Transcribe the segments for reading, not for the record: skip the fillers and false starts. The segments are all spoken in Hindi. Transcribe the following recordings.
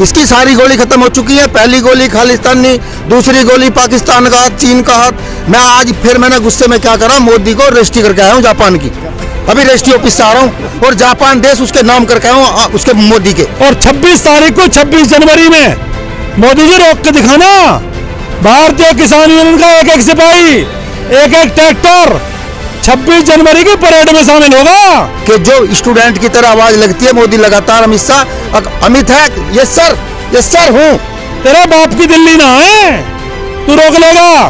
इसकी सारी गोली खत्म हो चुकी है। पहली गोली खालिस्तानी, दूसरी गोली पाकिस्तान का हाथ, चीन का हाथ। मैं आज फिर मैंने गुस्से में क्या करा, मोदी को रजिस्ट्री करके आया हूँ जापान की। अभी रजिस्ट्री ऑफिस से आ रहा हूँ और जापान देश उसके नाम करके आया हूँ, उसके मोदी के। और 26 तारीख को 26 जनवरी में मोदी जी रोक के दिखाना, भारतीय किसान यूनियन का एक एक सिपाही, एक एक ट्रैक्टर 26 जनवरी की परेड में शामिल होगा। कि जो स्टूडेंट की तरह आवाज लगती है, मोदी लगातार अमित शाह अमित है, ये सर हूँ। तेरे बाप की दिल्ली ना है, तू रोक लेगा।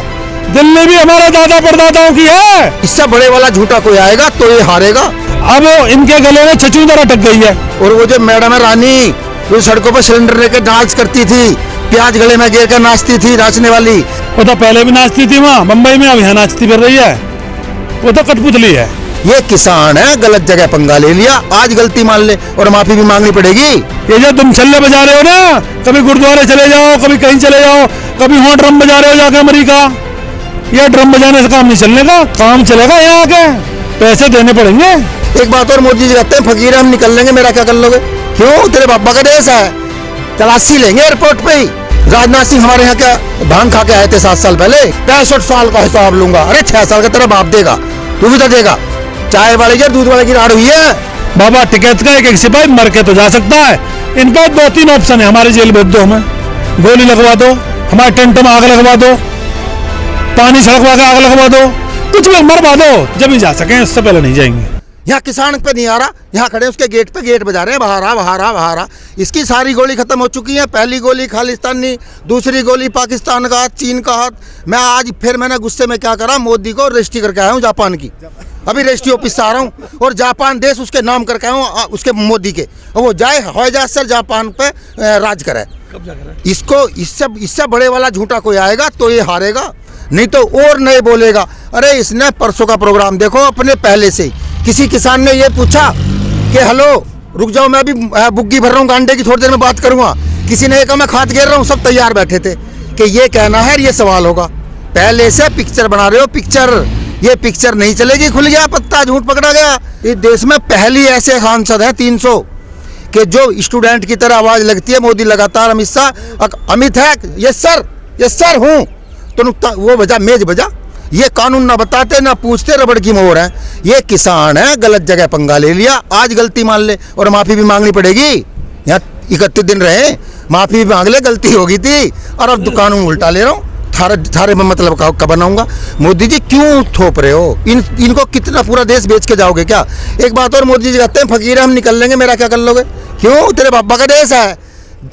दिल्ली भी हमारे दादा परदादाओं की है। इससे बड़े वाला झूठा कोई आएगा तो ये हारेगा। अब इनके गले में छछूंदर अटक गई है। और वो जो मैडम है रानी, वो सड़कों पर सिलेंडर लेकर डांस करती थी, प्याज गले में गिर कर नाचती थी, नाचने वाली। वो तो पहले भी नाचती थी वहाँ मुंबई में, अब यहाँ नाचती फिर रही है। वो तो कठपुतली है। ये किसान है, गलत जगह पंगा ले लिया, आज गलती मान ले और माफी भी मांगनी पड़ेगी। ये जो तुम छल्ले बजा रहे हो ना, कभी गुरुद्वारे चले जाओ, कभी कहीं चले जाओ, कभी वहाँ ड्रम बजा रहे हो जाके अमेरिका, ये ड्रम बजाने से काम नहीं चलने का, काम चलेगा यहाँ आके, पैसे देने पड़ेंगे। एक बात और मोदी जी कहते हैं, फकीर हम निकल लेंगे, मेरा क्या कर लोगे? क्यों? तेरे पापा का देश है, तलाशी लेंगे एयरपोर्ट पे ही। राजनाथ सिंह हमारे यहाँ क्या भांग खा के आए थे 7 साल पहले, 65 साल का हिसाब लूंगा। अरे 6 साल का तेरा बाप देगा, तू भी तो देगा। चाय वाले की दूध वाले की राड़ हुई है। बाबा टिकैत का एक एक सिपाही मर के तो जा सकता है। इन पर 2-3 ऑप्शन है, हमारी जेल भेज दो, हमें गोली लगवा दो, हमारे टेंट में आग लगवा दो, पानी छड़कवा के आग लगवा दो, कुछ भी मरवा दो, जब ही जा सके, इससे पहले नहीं जाएंगे। यहाँ किसान पे नहीं आ रहा, यहाँ खड़े उसके गेट पे गेट बजा रहे हैं, बहारा। इसकी सारी गोली खत्म हो चुकी है। पहली गोली खालिस्तानी, दूसरी गोली पाकिस्तान का हाथ, चीन का हाथ। मैं आज फिर मैंने गुस्से में क्या करा, मोदी को रजिस्ट्री करके आया हूँ जापान की। अभी रजिस्ट्री ऑफिस से आ रहा हूँ और जापान देश उसके नाम करके आया हूँ, उसके मोदी के। और वो जाए हवाई जहाज से जापान पे राज करे। इसको इससे बड़े वाला झूठा कोई आएगा तो ये हारेगा, नहीं तो और नहीं बोलेगा। अरे इसने परसों का प्रोग्राम देखो अपने पहले से ही। किसी किसान ने ये पूछा कि हेलो रुक जाओ, मैं अभी बुग्गी भर रहा हूँ गांडे की, थोड़ी देर में बात करूंगा। किसी ने कहा मैं खाद घेर रहा हूँ, सब तैयार बैठे थे कि ये कहना है, ये सवाल होगा। पहले से पिक्चर बना रहे हो, पिक्चर। ये पिक्चर नहीं चलेगी, खुल गया पत्ता, झूठ पकड़ा गया। इस देश में पहली ऐसे सांसद है 300 कि जो स्टूडेंट की तरह आवाज लगती है, मोदी लगातार अमित शाह अमित है, ये सर हूँ। तो वो बजा, मेज बजा। ये कानून ना बताते ना पूछते, रबड़ की मोहर है। ये किसान है, गलत जगह पंगा ले लिया, आज गलती मान ले और माफी भी मांगनी पड़ेगी। यहाँ 31 दिन रहे, माफी भी मांग ले, गलती होगी थी और अब कानून उल्टा ले रहा हूँ। थारे में मतलब का बनाऊंगा। मोदी जी क्यों थोप रहे हो? इनको कितना पूरा देश बेच के जाओगे क्या? एक बात और, मोदी जी कहते हैं फकीर हम निकल लेंगे, मेरा क्या कर लोगे? क्यों? तेरे पापा का देश है,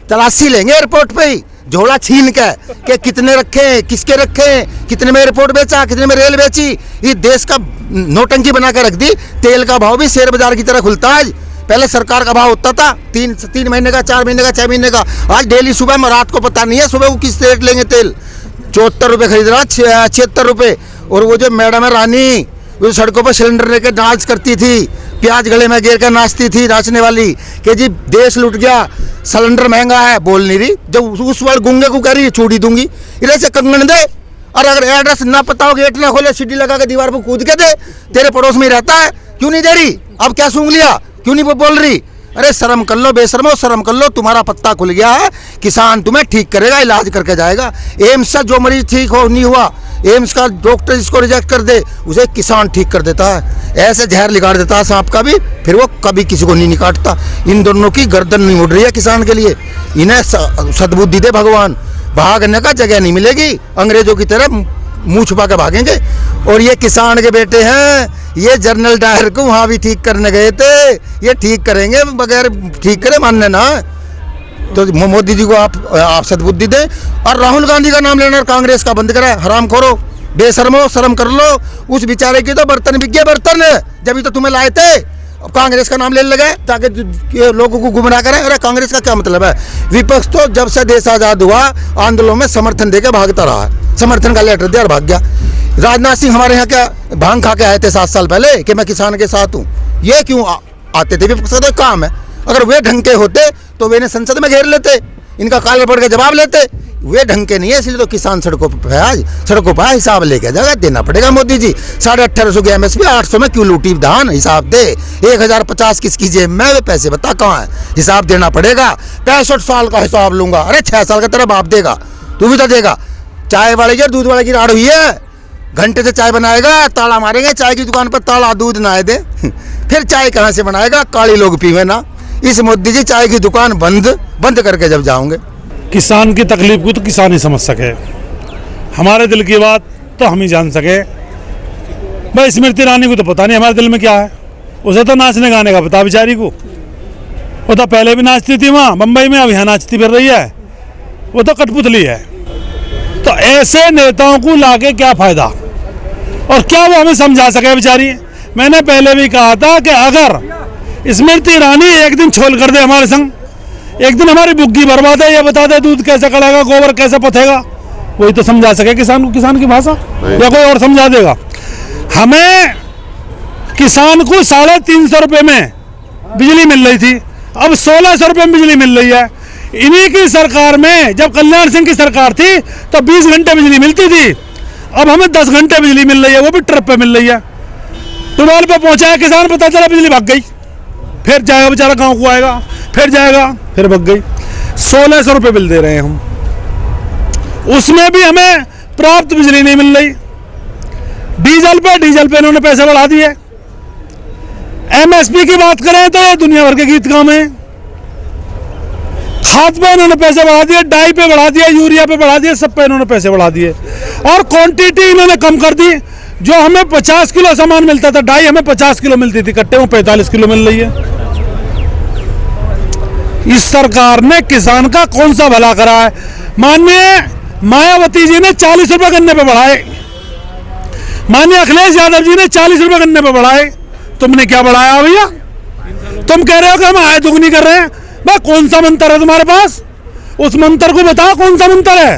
तलाशी लेंगे एयरपोर्ट पे ही, झोला छीन के कितने रखे, किसके रखे, कितने में एयरपोर्ट बेचा, कितने में रेल बेची। इस देश का नोटंकी बना के रख दी। तेल का भाव भी शेयर बाजार की तरह खुलता है। पहले सरकार का भाव होता था 3 महीने का, 4 महीने का, 6 महीने का। आज डेली सुबह में, रात को पता नहीं है सुबह वो किस रेट लेंगे तेल। 74 रुपये खरीद रहा, 76 रुपये। और वो जो मैडम है रानी, वो सड़कों पर सिलेंडर लेकर डांस करती थी, प्याज गले में गिर कर नाचती थी, नाचने वाली कि जी देश लुट गया, सिलेंडर महंगा है, बोल नहीं रही। जब उस वर्ड गूंगे को कह रही चूड़ी दूंगी, इधर से कंगन दे। और अगर एड्रेस ना पता हो, गेट ना खोले, सीढ़ी लगा के दीवार पर कूद के दे। तेरे पड़ोस में ही रहता है, क्यों नहीं दे रही? अब क्या सूंघ लिया, क्यों नहीं बोल रही? अरे शर्म कर लो बेशर्मो, शर्म कर लो। तुम्हारा पत्ता खुल गया है, किसान तुम्हें ठीक करेगा, इलाज करके जाएगा। एम्स से जो मरीज ठीक हो नहीं हुआ, एम्स का डॉक्टर जिसको रिजेक्ट कर दे, उसे किसान ठीक कर देता है। ऐसे जहर निकाल देता है सांप का भी, फिर वो कभी किसी को नहीं निकालता। इन दोनों की गर्दन नहीं उड़ रही है किसान के लिए। इन्हें सद्बुद्धि दे भगवान, भागने का जगह नहीं मिलेगी। अंग्रेजों की तरह मुंह छुपा के भागेंगे। और ये किसान के बेटे हैं, ये जनरल डायर को वहाँ भी ठीक करने गए थे, ये ठीक करेंगे, बगैर ठीक करे मानने ना। तो मोदी जी को आप सद्बुद्धि दें। और राहुल गांधी का नाम लेना कांग्रेस का बंद करा। हराम खोरो, बेशर्मो, शर्म कर लो। उस बेचारे की तो बर्तन बिक गए, बर्तन जब तो तुम्हें लाए थे। अब कांग्रेस का नाम लेने लगे ताकि लोगों को गुमराह करें। अरे कांग्रेस का क्या मतलब है? विपक्ष तो जब से देश आजाद हुआ आंदोलन में समर्थन देकर भागता रहा है, समर्थन का लेटर दिया और भाग गया। राजनाथ सिंह हमारे यहाँ क्या भांग खा के आए थे 7 साल पहले कि मैं किसान के साथ हूँ। ये क्यों आते थे? विपक्ष का तो काम है। अगर वे ढंग के होते तो वे इन्हें संसद में घेर लेते, इनका काल पड़ के जवाब लेते वे ढंग के नहीं है, इसलिए तो किसान सड़कों पर है आज। सड़कों पर हिसाब लेके जाएगा, देना पड़ेगा मोदी जी। 1850 की MSP 800 में क्यों लूटी धान, हिसाब दे। 1050 किसकी जेब में, वे पैसे बता कहाँ है, हिसाब देना पड़ेगा। 65 साल का हिसाब लूंगा, अरे 6 साल का तेरा बाप देगा, तू भी तो देगा। चाय वाले की और दूध वाले की राड़ हुई है, घंटे से चाय बनाएगा, ताला मारेंगे चाय की दुकान पर, ताला दूध ना दे फिर चाय कहाँ से बनाएगा, काली लोग पीवे ना। इस मोदी जी चाय की दुकान बंद करके जब जाओगे। किसान की तकलीफ को तो किसान ही समझ सके, हमारे दिल की बात तो हम ही जान सके। भाई स्मृति ईरानी को तो पता नहीं हमारे दिल में क्या है, उसे तो नाचने गाने का पता बेचारी को। वो तो पहले भी नाचती थी वहाँ बम्बई में, अब यहाँ नाचती फिर रही है, वो तो कठपुतली है। तो ऐसे नेताओं को लाके क्या फायदा, और क्या वो हमें समझा सके बेचारी। मैंने पहले भी कहा था कि अगर स्मृति ईरानी एक दिन छोल कर दे हमारे संग, एक दिन हमारी बुग्गी बर्बाद है, ये बता दे दूध कैसे कड़ेगा, गोबर कैसे पथेगा, वही तो समझा सके किसान को, किसान की भाषा, या कोई और समझा देगा हमें। किसान को 350 रुपये में बिजली मिल रही थी, अब 1600 रुपये में बिजली मिल रही है। इन्हीं की सरकार में जब कल्याण सिंह की सरकार थी तो 20 घंटे बिजली मिलती थी, अब हमें 10 घंटे बिजली मिल रही है, वो भी ट्रिप पे मिल रही है। टुबेल पे पहुंचा है किसान, पता चला बिजली भाग गई, फिर जाएगा बेचारा गांव को आएगा, फिर जाएगा, फिर भाग गई। 1600 रुपये बिल दे रहे हैं हम, उसमें भी हमें प्राप्त बिजली नहीं मिल रही। डीजल पे इन्होंने पैसे बढ़ा दिए। MSP की बात करें तो ये दुनिया भर के गीत गाँव में। खाद पे इन्होंने पैसे बढ़ा दिए, डाई पे बढ़ा दिया, यूरिया पे बढ़ा दिए, सब पे इन्होंने पैसे बढ़ा दिए। और क्वांटिटी इन्होंने कम कर दी, जो हमें 50 किलो सामान मिलता था, डाई हमें 50 किलो मिलती थी, कट्टे में 45 किलो मिल रही है। इस सरकार ने किसान का कौन सा भला करा है। माननीय मायावती जी ने 40 रुपए गन्ने पे बढ़ाए, माननीय अखिलेश यादव जी ने 40 रुपए गन्ने पे बढ़ाए, तुमने क्या बढ़ाया भैया? तुम कह रहे हो कि हम आय दुगनी कर रहे हैं। भाई कौन सा मंत्र है तुम्हारे पास, उस मंत्र को बताओ कौन सा मंत्र है।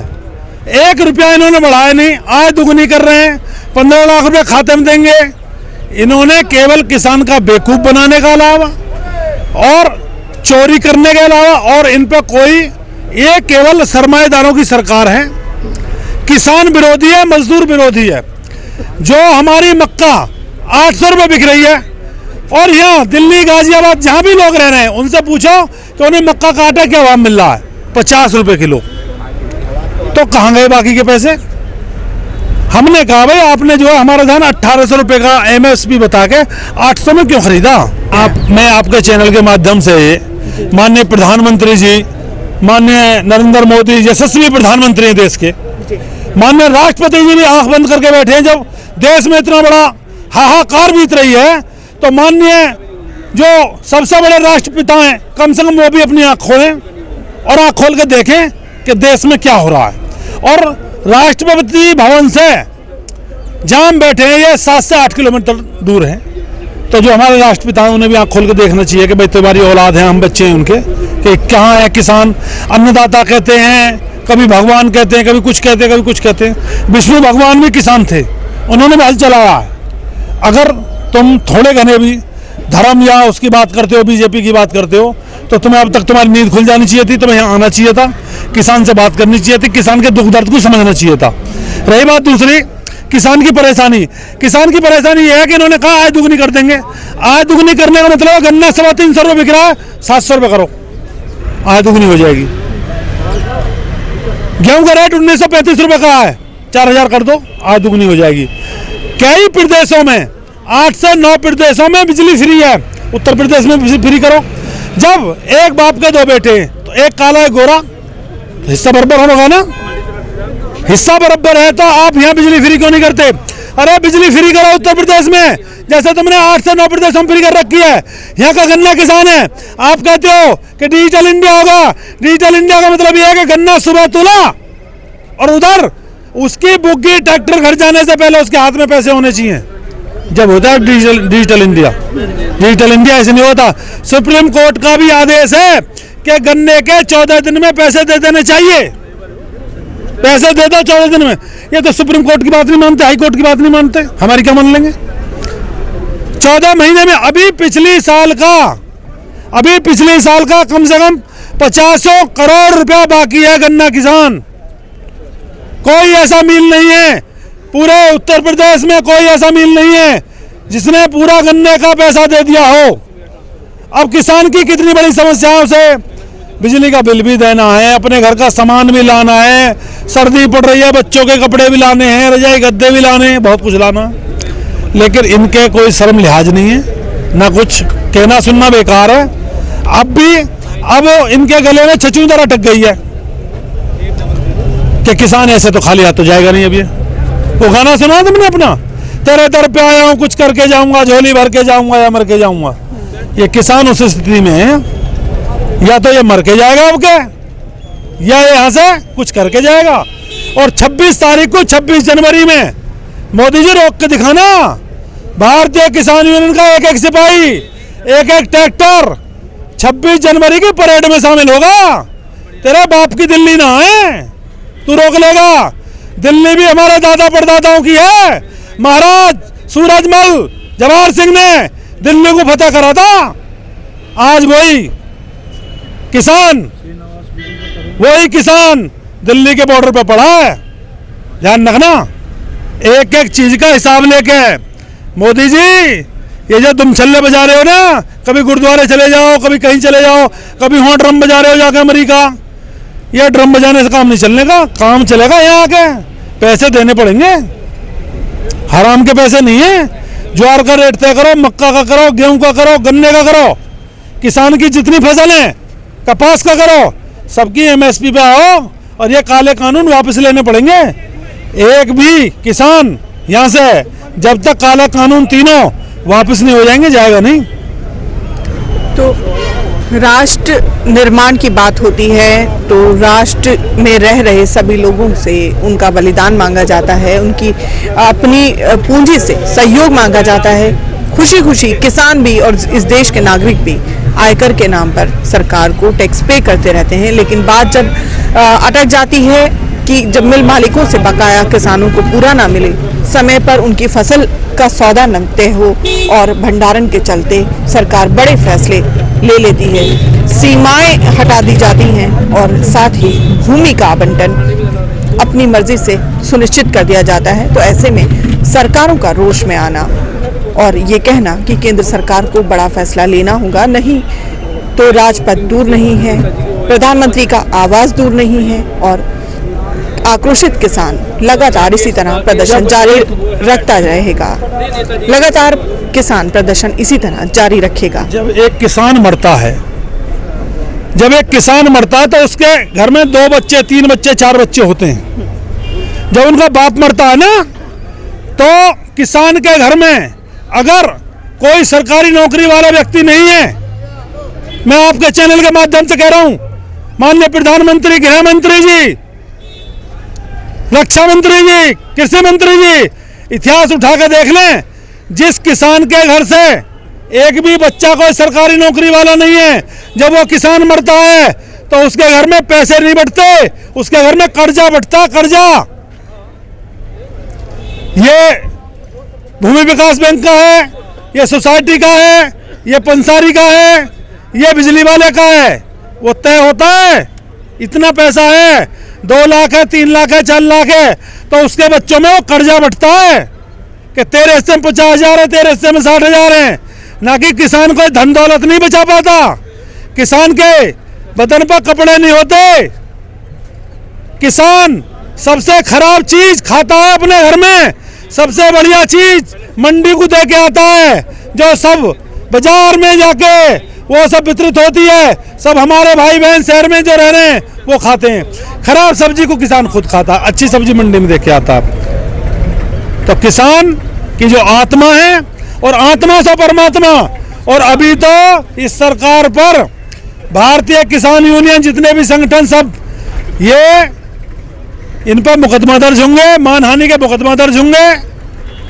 1 रुपया इन्होंने बढ़ाया नहीं, आय दुगनी कर रहे हैं, 15 लाख रुपए खाते में देंगे। इन्होंने केवल किसान का बेवकूफ बनाने का अलावा और चोरी करने के अलावा, और इन पे कोई, ये केवल सरमाएदारों की सरकार है, किसान विरोधी है, मजदूर विरोधी है। जो हमारी मक्का 800 रुपये बिक रही है, और यहाँ दिल्ली गाजियाबाद जहाँ भी लोग रह रहे हैं उनसे पूछो कि उन्हें मक्का का आटा क्या भाव मिल रहा है, 50 रुपये किलो। तो कहाँ गए बाकी के पैसे? हमने कहा भाई आपने जो है हमारा धान 1800 रुपये का MSP बता के 800 में क्यों खरीदा। मैं आपके चैनल के माध्यम से माननीय प्रधानमंत्री जी, माननीय नरेंद्र मोदी यशस्वी प्रधानमंत्री हैं देश के, माननीय राष्ट्रपति जी भी आंख बंद करके बैठे हैं। जब देश में इतना बड़ा हाहाकार बीत रही है तो माननीय जो सबसे बड़े राष्ट्रपिता हैं, कम से कम वो भी अपनी आंख खोलें और आंख खोल के देखें कि देश में क्या हो रहा है। और राष्ट्रपति भवन से जहाँ बैठे हैं ये 7 से 8 किलोमीटर दूर है, तो जो हमारे राष्ट्रपिता हैं उन्हें भी आंख खोल के देखना चाहिए कि भाई तुम्हारी औलाद है, हम बच्चे हैं उनके, कि कहाँ है किसान। अन्नदाता कहते हैं, कभी भगवान कहते हैं, कभी कुछ कहते हैं, कभी कुछ कहते हैं। विष्णु भगवान भी किसान थे, उन्होंने भी हल चलाया है। अगर तुम थोड़े घने भी धर्म या उसकी बात करते हो, बीजेपी की बात करते हो, तो तुम्हें अब तक तुम्हारी नींद खुल जानी चाहिए थी, तुम्हें यहाँ आना चाहिए था, किसान से बात करनी चाहिए थी, किसान के दुख दर्द को समझना चाहिए था। रही बात दूसरी, किसान की परेशानी, किसान की परेशानी यह है कि इन्होंने कहा आय दुगनी कर देंगे। आय दुगनी करने का मतलब गन्ना 350 रुपये बिक रहा है, 700 रुपये करो, आय दुगनी हो जाएगी। गेहूं का रेट 1935 रुपये का है, 4000 कर दो, आय दुगनी हो जाएगी। कई प्रदेशों में 8 से 9 प्रदेशों में बिजली फ्री है, उत्तर प्रदेश में बिजली फ्री करो। जब एक बाप के 2 बेटे तो एक काला एक गोरा, हिस्सा बराबर होगा ना, हिस्सा बराबर है, तो आप यहाँ बिजली फ्री क्यों नहीं करते? अरे बिजली फ्री करो उत्तर प्रदेश में, जैसे तुमने 8 से 9 प्रदेशों में फ्री कर रखी है। यहाँ का गन्ना किसान है, आप कहते हो कि डिजिटल इंडिया होगा। डिजिटल इंडिया का मतलब यह है कि गन्ना सुबह तुला और उधर उसकी बुग्गी ट्रैक्टर घर जाने से पहले उसके हाथ में पैसे होने चाहिए, जब होता है डिजिटल इंडिया। डिजिटल इंडिया ऐसे नहीं होता। सुप्रीम कोर्ट का भी आदेश है कि गन्ने के 14 दिन में पैसे दे देने चाहिए, पैसे दे दो 14 दिन में। ये तो सुप्रीम कोर्ट की बात नहीं मानते, हाई कोर्ट की बात नहीं मानते, हमारी क्या मान लेंगे? 14 महीने में अभी पिछले साल का कम से कम 50 करोड़ रुपया बाकी है गन्ना किसान, कोई ऐसा मिल नहीं है, पूरे उत्तर प्रदेश में कोई ऐसा मिल नहीं है जिसने पूरा गन्ने का पैसा दे दिया हो। अब किसान की कितनी बड़ी समस्याओं से, बिजली का बिल भी देना है, अपने घर का सामान भी लाना है, सर्दी पड़ रही है, बच्चों के कपड़े भी लाने हैं, रजाई गद्दे भी लाने हैं, बहुत कुछ लाना। लेकिन इनके कोई शर्म लिहाज नहीं है, ना कुछ कहना सुनना बेकार है। अब इनके गले में छछूंदर अटक गई है कि किसान ऐसे तो खाली हाथ तो जाएगा नहीं। अब ये वो गाना सुना तुमने अपना, तेरे दर पे आया हूं कुछ करके जाऊंगा, झोली भर के जाऊंगा या मर के जाऊंगा। ये किसान उस स्थिति में है, या तो ये मर के जाएगा अब के, या यहां से कुछ करके जाएगा। और 26 तारीख को 26 जनवरी में मोदी जी रोक के दिखाना, भारतीय किसान यूनियन का एक एक सिपाही, एक एक ट्रैक्टर 26 जनवरी की परेड में शामिल होगा। तेरे बाप की दिल्ली ना है, तू रोक लेगा। दिल्ली भी हमारे दादा परदादाओं की है। महाराज सूरजमल जवाहर सिंह ने दिल्ली को फतेह करा था। आज वही किसान दिल्ली के बॉर्डर पे पड़ा है। ध्यान रखना, एक एक चीज का हिसाब लेके। मोदी जी, ये जो तुम छल्ले बजा रहे हो ना, कभी गुरुद्वारे चले जाओ, कभी कहीं चले जाओ, कभी वहां ड्रम बजा रहे हो जाके अमेरिका, ये ड्रम बजाने से काम नहीं चलने का, काम चलेगा यहाँ आके पैसे देने पड़ेंगे। हराम के पैसे नहीं है। ज्वार का रेट तय करो, मक्का का करो, गेहूं का करो, गन्ने का करो, किसान की जितनी फसल है, कपास का करो, सबकी एमएसपी पे आओ और ये काले कानून वापस लेने पड़ेंगे। एक भी किसान यहाँ से जब तक काले कानून तीनों वापस नहीं हो जाएंगे, जाएगा नहीं। तो राष्ट्र निर्माण की बात होती है तो राष्ट्र में रह रहे सभी लोगों से उनका बलिदान मांगा जाता है, उनकी अपनी पूंजी से सहयोग मांगा जाता है। खुशी खुशी किसान भी और इस देश के नागरिक भी आयकर के नाम पर सरकार को टैक्स पे करते रहते हैं। लेकिन बात जब अटक जाती है कि जब मिल मालिकों से बकाया किसानों को पूरा ना मिले, समय पर उनकी फसल का सौदा न तय हो और भंडारण के चलते सरकार बड़े फैसले ले लेती है, सीमाएं हटा दी जाती हैं और साथ ही भूमि का आवंटन अपनी मर्जी से सुनिश्चित कर दिया जाता है, तो ऐसे में सरकारों का रोष में आना और ये कहना कि केंद्र सरकार को बड़ा फैसला लेना होगा, नहीं तो राजपथ दूर नहीं है, प्रधानमंत्री का आवाज दूर नहीं है और आक्रोशित किसान लगातार इसी तरह प्रदर्शन जारी रखता रहेगा। लगातार किसान प्रदर्शन इसी तरह जारी रखेगा। जब एक किसान मरता है तो उसके घर में 2 बच्चे, 3 बच्चे, 4 बच्चे होते हैं। जब उनका बाप मरता है ना, तो किसान के घर में अगर कोई सरकारी नौकरी वाला व्यक्ति नहीं है, मैं आपके चैनल के माध्यम से कह रहा हूं, माननीय प्रधानमंत्री, गृह मंत्री जी, रक्षा मंत्री जी, कृषि मंत्री जी, इतिहास उठा के देख लें, जिस किसान के घर से एक भी बच्चा कोई सरकारी नौकरी वाला नहीं है, जब वो किसान मरता है तो उसके घर में पैसे नहीं बंटते, उसके घर में कर्जा बंटता, कर्जा। ये भूमि विकास बैंक का है, ये सोसाइटी का है, ये पंसारी का है, ये बिजली वाले का है, वो तय होता है। इतना पैसा है, 2 लाख है, 3 लाख है, 4 लाख है, तो उसके बच्चों में वो कर्जा बंटता है कि तेरे हिस्से में 50,000 है, तेरे हिस्से में 60,000 है। ना कि किसान कोई धन दौलत नहीं बचा पाता, किसान के बदन पर कपड़े नहीं होते। किसान सबसे खराब चीज खाता है अपने घर में, सबसे बढ़िया चीज मंडी को दे के आता है, जो सब बाजार में जाके वो सब वितरित होती है, सब हमारे भाई बहन शहर में जो रह रहे हैं वो खाते हैं। खराब सब्जी को किसान खुद खाता, अच्छी सब्जी मंडी में देके आता। तो किसान की जो आत्मा है, और आत्मा से परमात्मा, और अभी तो इस सरकार पर भारतीय किसान यूनियन जितने भी संगठन सब ये इन पर मुकदमा दर्ज होंगे, मानहानि के मुकदमा दर्ज होंगे।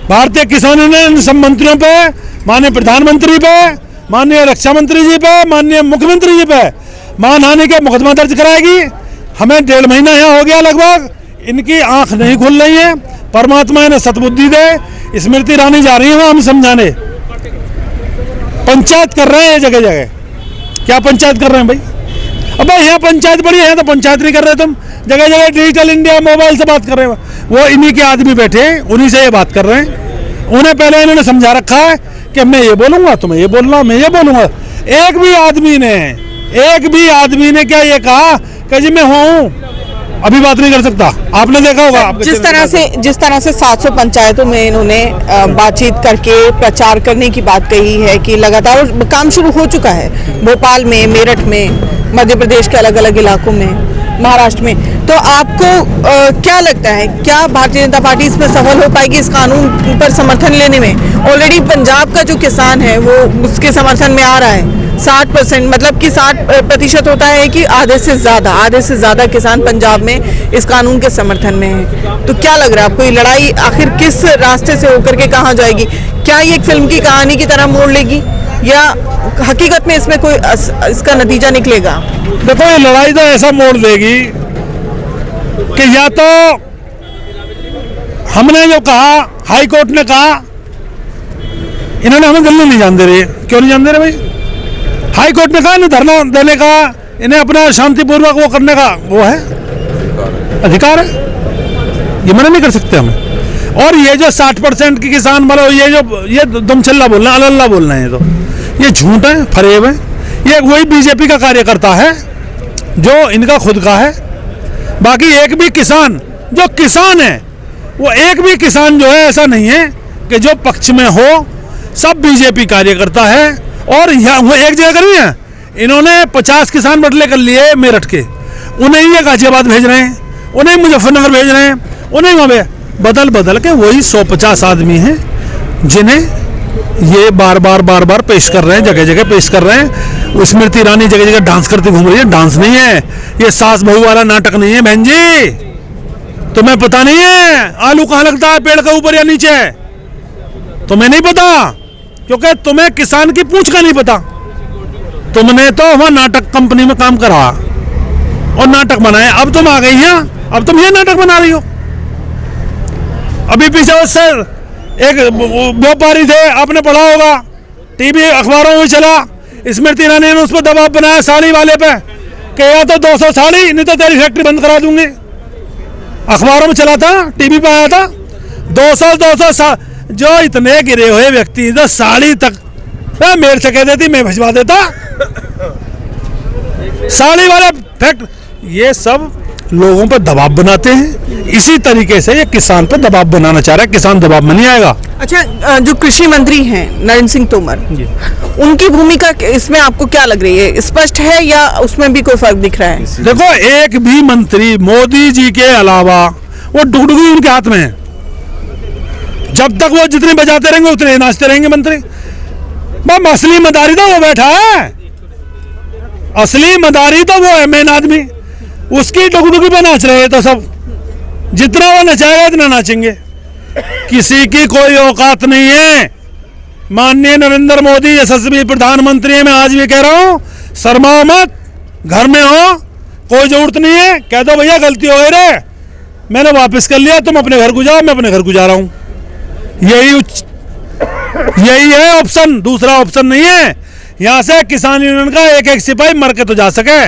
भारतीय किसान यूनियन सब मंत्रियों पे, माननीय प्रधानमंत्री पे, माननीय रक्षा मंत्री जी पे, माननीय मुख्यमंत्री जी पे मानहानि के मुकदमा दर्ज कराएगी। हमें 1.5 महीना यहाँ हो गया लगभग, इनकी आंख नहीं खुल रही है। परमात्मा इन्हें सद्बुद्धि दे। स्मृति ईरानी जा रही है हम समझाने, पंचायत कर रहे हैं जगह जगह। क्या पंचायत कर रहे हैं भाई? अब यहाँ पंचायत बड़ी है तो पंचायत नहीं कर रहे तुम, जगह जगह डिजिटल इंडिया मोबाइल से बात कर रहे हो। वो इन्हीं के आदमी बैठे हैं, उन्हीं से ये बात कर रहे हैं। उन्हें पहले इन्होंने समझा रखा है कि मैं ये बोलूंगा, तुम्हें ये बोलना, मैं ये बोलूंगा। एक भी आदमी ने क्या ये कहा कि जी मैं हूँ अभी बात नहीं कर सकता? आपने देखा होगा। जिस तरह से 700 पंचायतों में इन्होंने बातचीत करके प्रचार करने की बात कही है कि लगातार काम शुरू हो चुका है भोपाल में, मेरठ में, मध्य प्रदेश के अलग अलग इलाकों में, महाराष्ट्र में। तो आपको क्या लगता है, क्या भारतीय जनता पार्टी इसमें सफल हो पाएगी इस कानून पर समर्थन लेने में? ऑलरेडी पंजाब का जो किसान है वो उसके समर्थन में आ रहा है 60%, मतलब कि 60% होता है कि आधे से ज़्यादा किसान पंजाब में इस कानून के समर्थन में है। तो क्या लग रहा है आपको, ये लड़ाई आखिर किस रास्ते से होकर के कहाँ जाएगी? क्या ये एक फिल्म की कहानी की तरह मोड़ लेगी या हकीकत में इसमें कोई इसका नतीजा निकलेगा? देखो, ये लड़ाई तो ऐसा मोड़ देगी कि या तो हमने जो कहा, हाई कोर्ट ने कहा, इन्होंने हमें दिल्ली नहीं जान दे रही। क्यों नहीं जान दे रहे भाई? हाई कोर्ट ने कहा ना, धरना देने का, इन्हें अपना शांतिपूर्वक वो करने का वो है, अधिकार है, ये मना नहीं कर सकते हम। और ये जो 60% के किसान मतलब ये दुमछल्ला बोलना, अल्लाह बोलना है, ये झूठ है, फरेब है। ये वही बीजेपी का कार्यकर्ता है जो इनका खुद का है। बाकी एक भी किसान जो किसान है, वो एक भी किसान जो है ऐसा नहीं है कि जो पक्ष में हो, सब बीजेपी कार्यकर्ता है। और वो एक जगह करी है, इन्होंने 50 किसान बदले कर लिए मेरठ के, उन्हें ये गाजियाबाद भेज रहे हैं, उन्हें मुजफ्फरनगर भेज रहे हैं, उन्हें वहाँ बदल के वही 150 आदमी हैं जिन्हें ये बार बार पेश कर रहे हैं, जगह जगह पेश कर रहे हैं। स्मृति ईरानी जगह जगह डांस करती घूम रही है। डांस नहीं है ये, सास बहू वाला नाटक नहीं है बहन जी। तुम्हें पता नहीं है आलू कहाँ लगता है, पेड़ के ऊपर या नीचे? तुम्हें नहीं पता, क्योंकि तुम्हें किसान की पूंछ का नहीं पता। तुमने तो वहां नाटक कंपनी में काम करा और नाटक बनाए, अब तुम आ गई हैं, अब तुम ये नाटक बना रही हो। अभी पीछे उससे एक व्यापारी थे, आपने पढ़ा होगा, टीवी अखबारों में चला, स्मृति ईरानी ने उस पर दबाव बनाया साड़ी वाले पे कि या तो 200 साड़ी, नहीं तो तेरी फैक्ट्री बंद करा दूंगी। अखबारों में चला था, टीवी पे आया था। 200 जो इतने गिरे हुए व्यक्ति तो साड़ी तक मेरे से कह देती, मैं भिजवा देता। साड़ी वाले फैक्ट, ये सब लोगों पर दबाव बनाते हैं। इसी तरीके से ये किसान पर दबाव बनाना चाह रहा है, किसान दबाव में नहीं आएगा। अच्छा, जो कृषि मंत्री हैं नरेंद्र सिंह तोमर, उनकी भूमिका इसमें आपको क्या लग रही है? स्पष्ट है या उसमें भी कोई फर्क दिख रहा है? देखो, एक भी मंत्री मोदी जी के अलावा, वो डुगडुगी उनके हाथ में है। जब तक वो जितने बजाते रहेंगे उतने नाचते रहेंगे मंत्री। असली मदारी तो वो बैठा है, असली मदारी तो वो है मेन आदमी, उसकी डुगडुगी पे नाच रहे हैं। तो सब जितना वो नचाएगा इतना नाचेंगे। किसी की कोई औकात नहीं है। माननीय नरेंद्र मोदी यशस्वी प्रधानमंत्री है, मैं आज भी कह रहा हूं, शर्माओ मत, घर में हो, कोई जरूरत नहीं है। कह दो भैया गलती हो गई रे, मैंने वापस कर लिया, तुम अपने घर को जाओ, मैं अपने घर को जा रहा हूं। यही है ऑप्शन, दूसरा ऑप्शन नहीं है। यहां से किसान यूनियन का एक एक सिपाही मर के तो जा सके,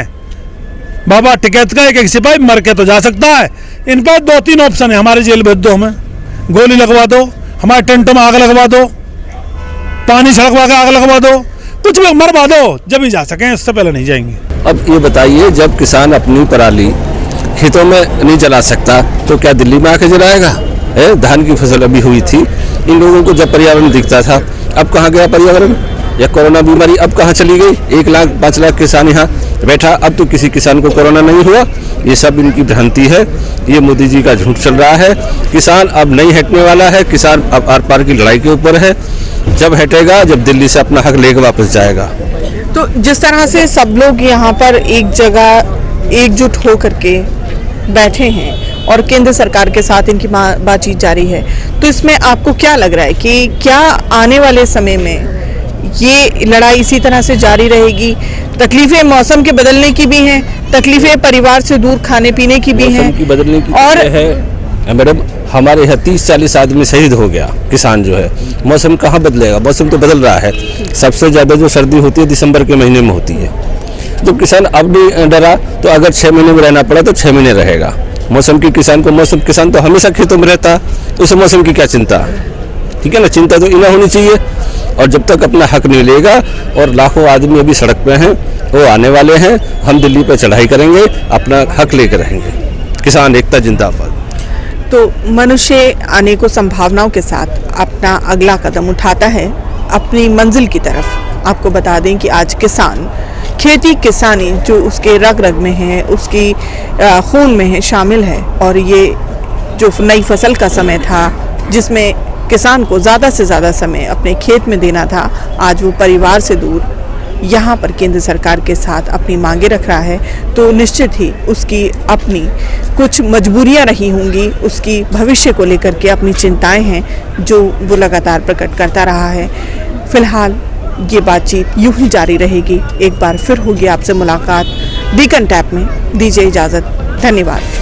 बाबा टिकैत का एक एक सिपाही मर के तो जा सकता है। इन पर 2-3 ऑप्शन है। हमारे जेल भेज दो, हमें गोली लगवा दो, हमारे टेंटों में आग लगवा दो, पानी छिड़कवा के आग लगवा दो, कुछ भी मरवा दो, जब ही जा सकें, इससे पहले नहीं जाएंगे। अब ये बताइए, जब किसान अपनी पराली खेतों में नहीं जला सकता तो क्या दिल्ली में आके जलाएगा? धान की फसल अभी हुई थी, इन लोगों को जब पर्यावरण दिखता था, अब कहाँ गया पर्यावरण? या कोरोना बीमारी अब कहाँ चली गई? 1 लाख 5 लाख किसान यहाँ बैठा, अब तो किसी किसान को कोरोना नहीं हुआ। ये सब इनकी भ्रांति है, ये मोदी जी का झूठ चल रहा है। किसान अब नहीं हटने वाला है, किसान अब आर पार की लड़ाई के ऊपर है। जब हटेगा, जब दिल्ली से अपना हक लेकर वापस जाएगा। तो जिस तरह से सब लोग यहाँ पर एक जगह एकजुट हो करके बैठे हैं और केंद्र सरकार के साथ इनकी बातचीत जारी है, तो इसमें आपको क्या लग रहा है कि क्या आने वाले समय में ये लड़ाई इसी तरह से जारी रहेगी? तकलीफें मौसम के बदलने की भी हैं, तकलीफें परिवार से दूर खाने पीने की भी हैं, की बदलने की और है मैडम। हमारे यहाँ 30-40 आदमी शहीद हो गया किसान जो है। मौसम कहाँ बदलेगा? मौसम तो बदल रहा है। सबसे ज़्यादा जो सर्दी होती है दिसंबर के महीने में होती है। जब किसान अब नहीं डरा तो अगर 6 महीने में रहना पड़ा तो 6 महीने रहेगा। मौसम की किसान को मौसम किसान तो हमेशा खेतों में रहता, तो उसे मौसम की क्या चिंता, ठीक है ना। चिंता तो इन्हें होनी चाहिए। और जब तक अपना हक नहीं लेगा, और लाखों आदमी अभी सड़क पे हैं, वो आने वाले हैं, हम दिल्ली पे चढ़ाई करेंगे, अपना हक लेकर रहेंगे। किसान एकता जिंदाबाद। तो मनुष्य अनेकों संभावनाओं के साथ अपना अगला कदम उठाता है अपनी मंजिल की तरफ। आपको बता दें कि आज किसान खेती किसानी जो उसके रग रग में है, उसकी खून में है, शामिल है। और ये जो नई फसल का समय था जिसमें किसान को ज़्यादा से ज़्यादा समय अपने खेत में देना था, आज वो परिवार से दूर यहाँ पर केंद्र सरकार के साथ अपनी मांगे रख रहा है। तो निश्चित ही उसकी अपनी कुछ मजबूरियाँ रही होंगी, उसकी भविष्य को लेकर के अपनी चिंताएं हैं जो वो लगातार प्रकट करता रहा है। फिलहाल ये बातचीत यूं ही जारी रहेगी। एक बार फिर होगी आपसे मुलाकात बीकन टैप में। दीजिए इजाज़त, धन्यवाद।